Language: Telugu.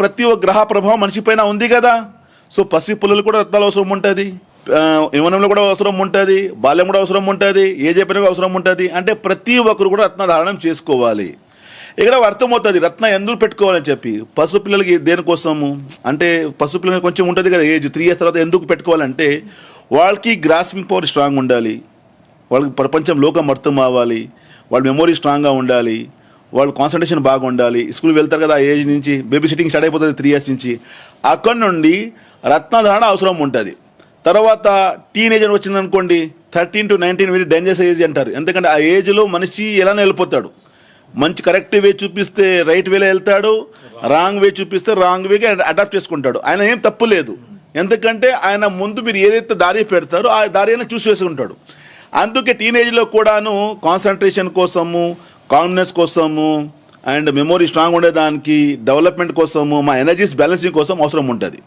ప్రతి ఒక్క గ్రహ ప్రభావం మనిషి పైన ఉంది కదా. సో పసి పిల్లలు కూడా రత్నాలు అవసరం ఉంటుంది, యవనంలో కూడా అవసరం ఉంటుంది, బాల్యం కూడా అవసరం ఉంటుంది, ఏజ్ అయిపోయినా అవసరం ఉంటుంది. అంటే ప్రతి ఒక్కరు కూడా రత్న ధారణం చేసుకోవాలి. ఇక్కడ అర్థమవుతుంది రత్న ఎందుకు పెట్టుకోవాలని చెప్పి. పసు పిల్లలకి దేనికోసము అంటే పసు పిల్లలకి కొంచెం ఉంటుంది కదా ఏజ్ 3 years తర్వాత ఎందుకు పెట్టుకోవాలంటే వాళ్ళకి గ్రాస్పింగ్ పవర్ స్ట్రాంగ్ ఉండాలి, వాళ్ళకి ప్రపంచం లోకం అర్థం అవ్వాలి, వాళ్ళ మెమొరీ స్ట్రాంగ్గా ఉండాలి, వాళ్ళు కాన్సన్ట్రేషన్ బాగా ఉండాలి. స్కూల్కి వెళ్తారు కదా ఆ ఏజ్ నుంచి, బేబీ సిట్టింగ్ స్టార్ట్ అయిపోతుంది 3 years నుంచి. అక్కడి నుండి రత్నధారణ అవసరం ఉంటుంది. తర్వాత టీనేజర్ వచ్చిందనుకోండి 13 to 19 వెరీ డేంజరస్ ఏజ్ అంటారు. ఎందుకంటే ఆ ఏజ్లో మనిషి ఎలా వెళ్ళిపోతాడు. మంచి కరెక్ట్ వే చూపిస్తే రైట్ వేలో వెళ్తాడు, రాంగ్ వే చూపిస్తే రాంగ్ వేగా అడాప్ట్ చేసుకుంటాడు. ఆయన ఏం తప్పు లేదు, ఎందుకంటే ఆయన ముందు మీరు ఏదైతే దారి పెడతారో ఆ దారి అయినా చూసి వేసుకుంటాడు. అందుకే టీనేజ్లో కూడాను కాన్సన్ట్రేషన్ కోసము, కామ్నెస్ కోసము అండ్ మెమొరీ స్ట్రాంగ్ ఉండేదానికి, డెవలప్మెంట్ కోసము, మా ఎనర్జీస్ బ్యాలెన్సింగ్ కోసం అవసరం ఉంటుంది.